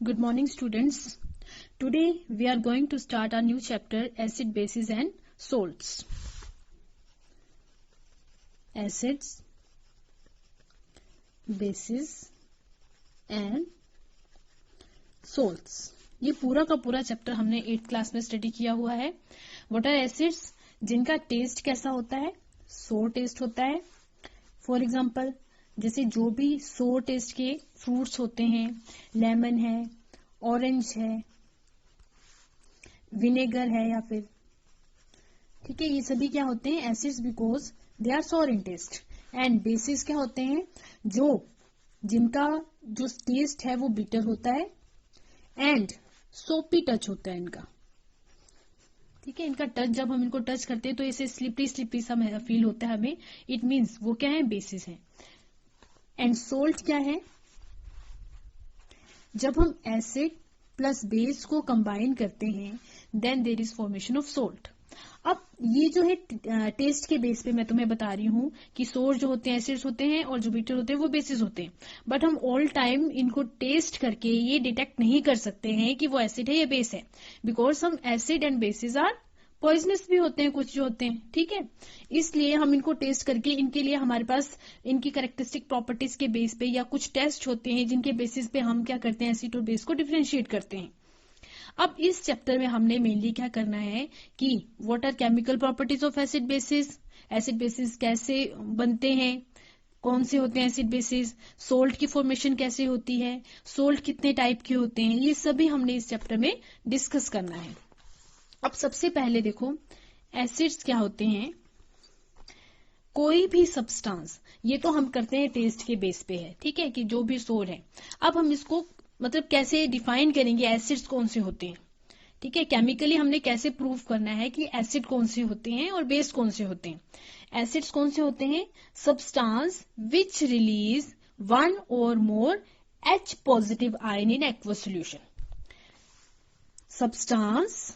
Good morning, students. Today we are going to start our new chapter, acid, bases and salts. Acids, bases and salts. ये पूरा का पूरा chapter हमने 8th class में study किया हुआ है. What are acids? जिनका टेस्ट कैसा होता है? सोर टेस्ट होता है. फॉर एग्जाम्पल, जैसे जो भी सोर टेस्ट के फ्रूट्स होते हैं, लेमन है, ऑरेंज है, विनेगर है, या फिर ठीक है, ये सभी क्या होते हैं? एसिड्स, बिकॉज दे आर सोर इन टेस्ट. एंड बेसिस क्या होते हैं? जिनका जो टेस्ट है वो बिटर होता है एंड सोपी टच होता है इनका. ठीक है, इनका टच, जब हम इनको टच करते हैं तो ऐसे स्लिपरी सा फील होता है हमें. इट मीन्स वो क्या है? बेसिस है. एंड सोल्ट क्या है? जब हम एसिड प्लस बेस को कंबाइन करते हैं then there is formation of salt. अब ये जो है टेस्ट के बेस पे मैं तुम्हें बता रही हूं कि सोर जो होते हैं एसिड्स होते हैं और जो बिटर होते हैं वो बेसिस होते हैं. बट हम ऑल टाइम इनको टेस्ट करके ये डिटेक्ट नहीं कर सकते हैं कि वो एसिड है या बेस है, बिकॉज हम acid and bases are poisonous भी होते हैं कुछ जो होते हैं. ठीक है, इसलिए हम इनको टेस्ट करके इनके लिए हमारे पास इनकी कैरेक्टरिस्टिक प्रॉपर्टीज के बेस पे या कुछ टेस्ट होते हैं जिनके बेसिस पे हम क्या करते हैं? एसिड और बेस को डिफरेंशिएट करते हैं. अब इस चैप्टर में हमने मेनली क्या करना है कि what are chemical properties of acid bases कैसे बनते हैं, कौन से होते हैं एसिड बेसिस, सोल्ट की फॉर्मेशन कैसे होती है, सोल्ट कितने टाइप के होते हैं, ये सभी हमने इस चैप्टर में डिस्कस करना है. अब सबसे पहले देखो, एसिड्स क्या होते हैं? कोई भी सब्सटेंस, ये तो हम करते हैं टेस्ट के बेस पे है, ठीक है, कि जो भी सोर है. अब हम इसको मतलब कैसे डिफाइन करेंगे एसिड्स कौन से होते हैं? ठीक है, केमिकली हमने कैसे प्रूव करना है कि एसिड कौन से होते हैं और बेस कौन से होते हैं? एसिड्स कौन से होते हैं? सब्सटेंस विच रिलीज वन और मोर H positive ion in aqueous solution. Substance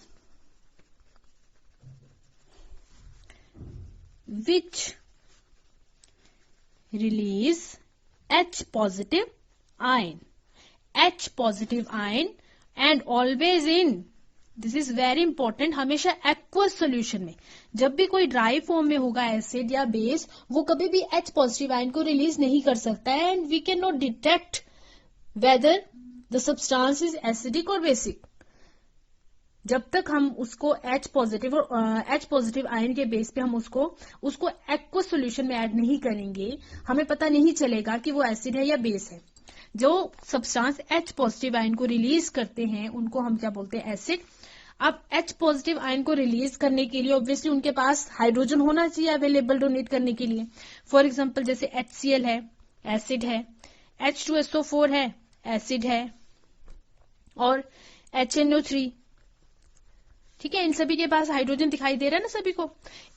which release H positive ion and always in, this is very important, हमेशा aqueous solution में. जब भी कोई ड्राई फॉर्म में होगा एसिड या बेस, वो कभी भी H पॉजिटिव आयन को रिलीज नहीं कर सकता है and we can not detect whether the substance is acidic और बेसिक. जब तक हम उसको H पॉजिटिव आयन के बेस पे हम उसको एक्वस सॉल्यूशन में ऐड नहीं करेंगे, हमें पता नहीं चलेगा कि वो एसिड है या बेस है. जो सब्सटेंस H पॉजिटिव आयन को रिलीज करते हैं उनको हम क्या बोलते हैं? एसिड. अब H पॉजिटिव आयन को रिलीज करने के लिए ऑब्वियसली उनके पास हाइड्रोजन होना चाहिए अवेलेबल डोनेट करने के लिए. फॉर एग्जाम्पल, जैसे HCl है, एसिड है, H2SO4 है, एसिड है, और HNO3, ठीक है, इन सभी के पास हाइड्रोजन दिखाई दे रहा है ना सभी को.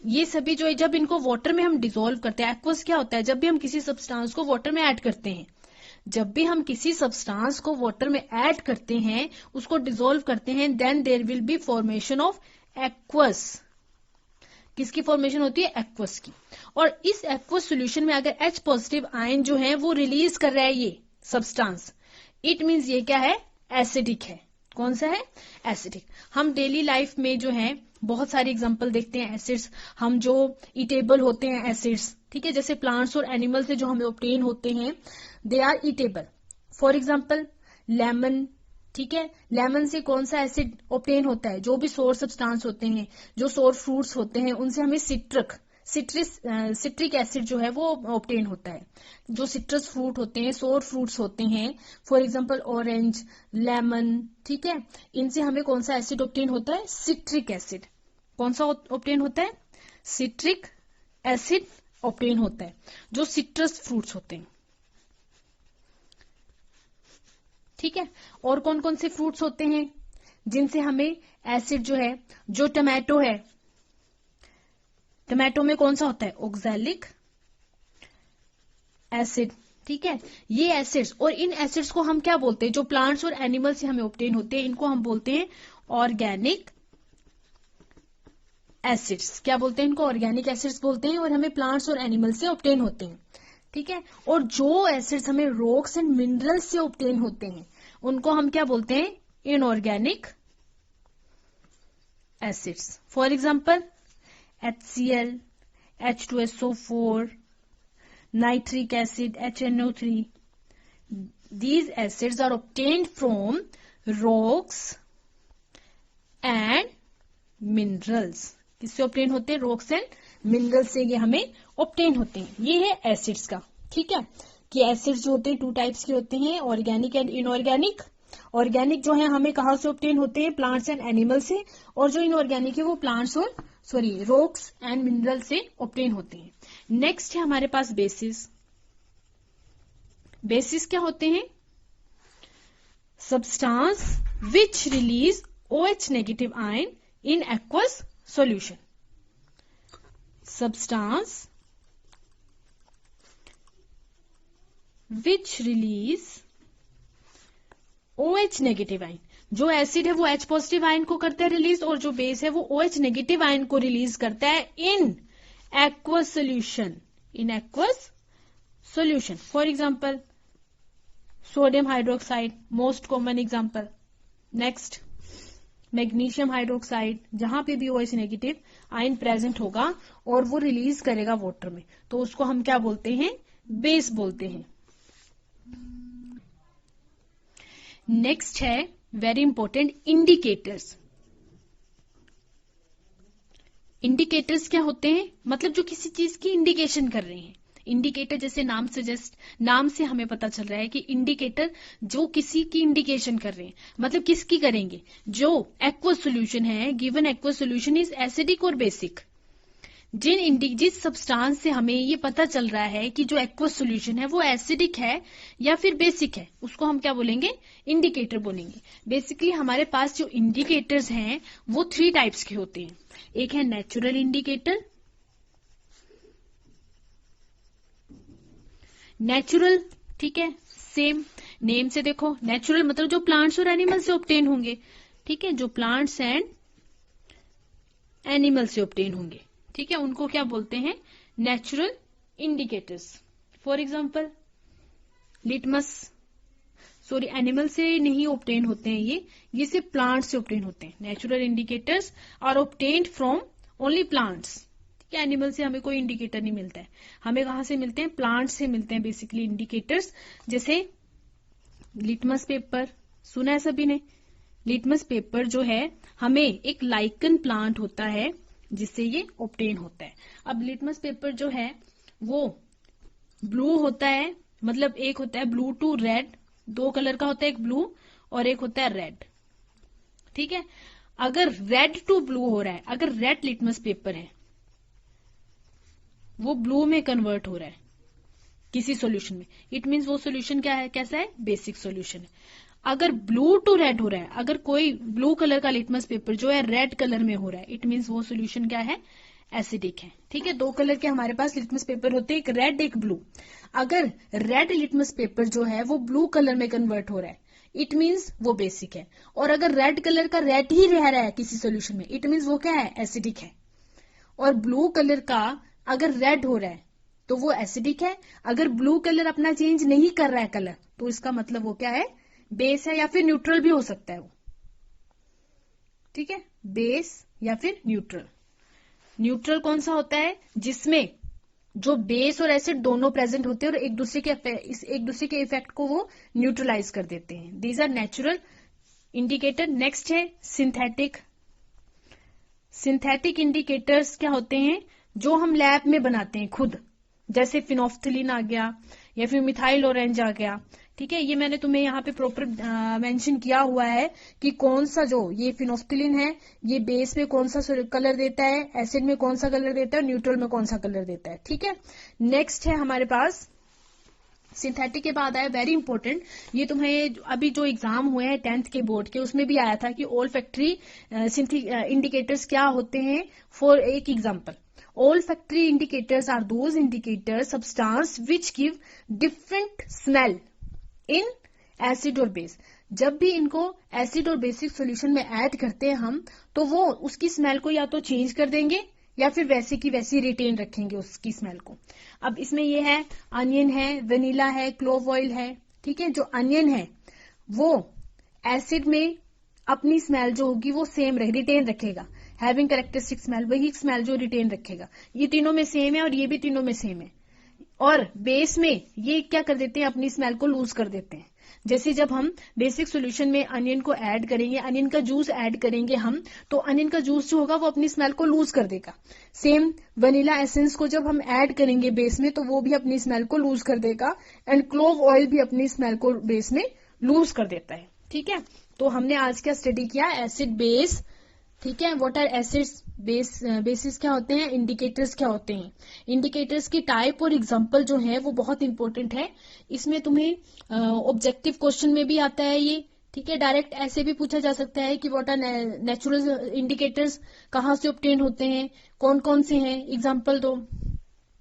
ये सभी जो है, जब इनको वाटर में हम डिसॉल्व करते हैं, एक्वस क्या होता है? जब भी हम किसी सब्सटेंस को वाटर में ऐड करते हैं, उसको डिसॉल्व करते हैं, then there will be formation of aqueous. किसकी फॉर्मेशन होती है? एक्वस की. और इस एक्वस सॉल्यूशन में अगर H पॉजिटिव आयन जो है वो रिलीज कर रहा है ये सब्सटेंस, इट मीन्स ये क्या है? एसिडिक है. कौन सा है? एसिडिक. हम डेली लाइफ में जो है बहुत सारे एग्जांपल देखते हैं एसिड्स. हम जो ईटेबल होते हैं एसिड्स, ठीक है, जैसे प्लांट्स और एनिमल से जो हमें ऑब्टेन होते हैं, they are eatable. For example lemon, ठीक है, लेमन से कौन सा एसिड ऑब्टेन होता है? जो भी सोर सब्सटेंस होते हैं, जो सोर फ्रूट्स होते हैं, उनसे हमें सिट्रिक एसिड जो है वो ऑब्टेन होता है. जो सिट्रस फ्रूट होते हैं, सोर फ्रूट्स होते हैं, फॉर एग्जांपल ऑरेंज, लेमन, ठीक है, इनसे हमें कौन सा एसिड ऑब्टेन होता है? Citric acid. कौन सा ऑब्टेन होता है? सिट्रिक एसिड ऑब्टेन होता है, जो सिट्रस फ्रूट्स होते हैं. ठीक है, और कौन कौन से फ्रूट्स होते हैं जिनसे हमें एसिड जो है? जो टमाटो है, टमाटो में कौन सा होता है? Oxalic acid. ठीक है, ये एसिड्स, और इन एसिड्स को हम क्या बोलते हैं? जो प्लांट्स और एनिमल से हमें ऑब्टेन होते हैं, इनको हम बोलते हैं ऑर्गेनिक एसिड्स. क्या बोलते हैं इनको? ऑर्गेनिक एसिड्स बोलते हैं, और हमें प्लांट्स और एनिमल से ऑब्टेन होते हैं. ठीक है, और जो एसिड्स हमें रॉक्स एंड मिनरल्स से ऑब्टेन होते हैं उनको हम क्या बोलते हैं? Inorganic acids. For example HCl, H2SO4, nitric acid, HNO3. These acids are obtained from rocks and minerals. किससे ऑब्टेन होते हैं? रॉक्स एंड मिनरल्स से ये हमें ऑब्टेन होते हैं। ये है एसिड्स का, ठीक है, कि एसिड्स जो होते हैं 2 टाइप्स के होते हैं, ऑर्गेनिक एंड इनऑर्गेनिक। ऑर्गेनिक जो है हमें कहाँ से ऑब्टेन होते हैं? प्लांट्स एंड एनिमल से, और जो इनऑर्गेनिक है वो प्लांट्स और रॉक्स एंड मिनरल से ऑब्टेन होते हैं। नेक्स्ट है हमारे पास बेसिस। बेसिस क्या होते हैं? Substance which release OH negative ion in aqueous solution. Substance which release OH negative ion. जो एसिड है वो H पॉजिटिव आयन को करता है रिलीज, और जो बेस है वो OH नेगेटिव आयन को रिलीज करता है in aqueous solution. In aqueous solution, for example sodium hydroxide, most common example. Next magnesium hydroxide, जहां पे भी OH नेगेटिव आयन प्रेजेंट होगा और वो रिलीज करेगा वाटर में, तो उसको हम क्या बोलते हैं? बेस बोलते हैं। नेक्स्ट है वेरी इंपॉर्टेंट, इंडिकेटर्स। इंडिकेटर्स क्या होते हैं? मतलब जो किसी चीज की इंडिकेशन कर रहे हैं। इंडिकेटर जैसे नाम से हमें पता चल रहा है कि इंडिकेटर जो किसी की इंडिकेशन कर रहे हैं, मतलब किसकी करेंगे? जो एक्वस सॉल्यूशन है, given aqueous solution is acidic और बेसिक। जिस सब्सटेंस से हमें ये पता चल रहा है कि जो एक्वस सॉल्यूशन है वो एसिडिक है या फिर बेसिक है, उसको हम क्या बोलेंगे? इंडिकेटर बोलेंगे। बेसिकली हमारे पास जो इंडिकेटर्स हैं वो 3 टाइप्स के होते हैं। एक है नेचुरल इंडिकेटर। नेचुरल, ठीक है, सेम नेम से देखो, नेचुरल मतलब जो प्लांट्स और एनिमल से ऑब्टेन होंगे, ठीक है, जो प्लांट्स एंड एनिमल से ऑब्टेन होंगे, ठीक है, उनको क्या बोलते हैं? Natural indicators. For example litmus, animal से नहीं ऑब्टेन होते हैं, ये सिर्फ प्लांट से ऑब्टेन होते हैं। Natural indicators are obtained from only plants, ठीक है, एनिमल से हमें कोई इंडिकेटर नहीं मिलता है। हमें कहां से मिलते हैं? प्लांट से मिलते हैं बेसिकली इंडिकेटर्स। जैसे लिटमस पेपर, सुना है सभी ने? लिटमस पेपर जो है हमें एक लाइकन प्लांट होता है जिससे ये ऑब्टेन होता है। अब लिटमस पेपर जो है वो ब्लू होता है, मतलब एक होता है ब्लू टू रेड, 2 कलर का होता है, एक ब्लू और एक होता है रेड, ठीक है। अगर रेड टू ब्लू हो रहा है, अगर रेड लिटमस पेपर है वो ब्लू में कन्वर्ट हो रहा है किसी सॉल्यूशन में, इट मींस वो सॉल्यूशन क्या है? कैसा है? बेसिक सॉल्यूशन है। अगर ब्लू टू रेड हो रहा है, अगर कोई ब्लू कलर का लिटमस पेपर जो है रेड कलर में हो रहा है, इट मींस वो सॉल्यूशन क्या है? एसिडिक है, ठीक है। 2 कलर के हमारे पास लिटमस पेपर होते हैं, एक रेड एक ब्लू। अगर रेड लिटमस पेपर जो है वो ब्लू कलर में कन्वर्ट हो रहा है, इट मींस वो बेसिक है। और अगर रेड कलर का रेड ही रह रहा है किसी सॉल्यूशन में, इट मींस वो क्या है? एसिडिक है। और ब्लू कलर का अगर रेड हो रहा है तो वो एसिडिक है। अगर ब्लू कलर अपना चेंज नहीं कर रहा है कलर, तो इसका मतलब वो क्या है? बेस है, या फिर न्यूट्रल भी हो सकता है वो, ठीक है, बेस या फिर न्यूट्रल। न्यूट्रल कौन सा होता है? जिसमें जो बेस और एसिड दोनों प्रेजेंट होते हैं और एक दूसरे के इफेक्ट को वो न्यूट्रलाइज कर देते हैं। These are natural indicator. Next है सिंथेटिक। सिंथेटिक इंडिकेटर्स क्या होते हैं? जो हम लैब में बनाते हैं खुद, जैसे फिनोफ्थलीन आ गया या फिर मिथाइल ऑरेंज आ गया, ठीक है। ये मैंने तुम्हें यहाँ पे प्रॉपर मेंशन किया हुआ है कि कौन सा जो ये फिनोफ्थलीन है ये बेस में कौन सा कलर देता है, एसिड में कौन सा कलर देता है, न्यूट्रल में कौन सा कलर देता है, ठीक है। नेक्स्ट है हमारे पास सिंथेटिक के बाद आया वेरी इंपॉर्टेंट, ये तुम्हें अभी जो एग्जाम हुए हैं 10th के बोर्ड के, उसमें भी आया था कि ऑल फैक्ट्री इंडिकेटर्स क्या होते हैं। फॉर एक example, olfactory indicators are those indicators substance which give different smell in acid और base। जब भी इनको एसिड और बेसिक सॉल्यूशन में ऐड करते हैं हम, तो वो उसकी स्मेल को या तो चेंज कर देंगे या फिर वैसे की वैसी रिटेन रखेंगे उसकी स्मेल को। अब इसमें ये है अनियन है, वनीला है, क्लोव ऑयल है, ठीक है। जो अनियन है वो एसिड में अपनी स्मेल जो होगी वो सेम रिटेन रखेगा, हैविंग कैरेक्टरिस्टिक स्मेल, वही स्मेल जो रिटेन रखेगा। ये तीनों में सेम है और ये भी तीनों में सेम है। और बेस में ये क्या कर देते हैं, अपनी स्मेल को लूज कर देते हैं। जैसे जब हम बेसिक सॉल्यूशन में अनियन को ऐड करेंगे, अनियन का जूस ऐड करेंगे हम, तो अनियन का जूस जो होगा वो अपनी स्मेल को लूज कर देगा। सेम वनीला एसेंस को जब हम ऐड करेंगे बेस में, तो वो भी अपनी स्मेल को लूज कर देगा। एंड क्लोव ऑयल भी अपनी स्मेल को बेस में लूज कर देता है। ठीक है, तो हमने आज क्या स्टडी किया, एसिड बेस। ठीक है, व्हाट आर एसिड्स, बेसिस क्या होते हैं, इंडिकेटर्स क्या होते हैं। इंडिकेटर्स की टाइप और एग्जांपल जो है वो बहुत इंपॉर्टेंट है। इसमें तुम्हें ऑब्जेक्टिव क्वेश्चन में भी आता है ये। ठीक है, डायरेक्ट ऐसे भी पूछा जा सकता है कि व्हाट आर नेचुरल इंडिकेटर्स, कहाँ से ऑब्टेन होते हैं, कौन कौन से हैं, एग्जाम्पल दो।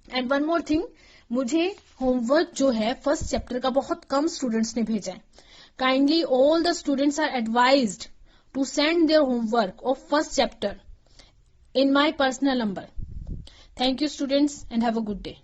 एंड वन मोर थिंग, मुझे होमवर्क जो है फर्स्ट चैप्टर का बहुत कम स्टूडेंट्स ने भेजा है। Kindly all the students are advised to send their homework of first chapter in my personal number. Thank you students and have a good day.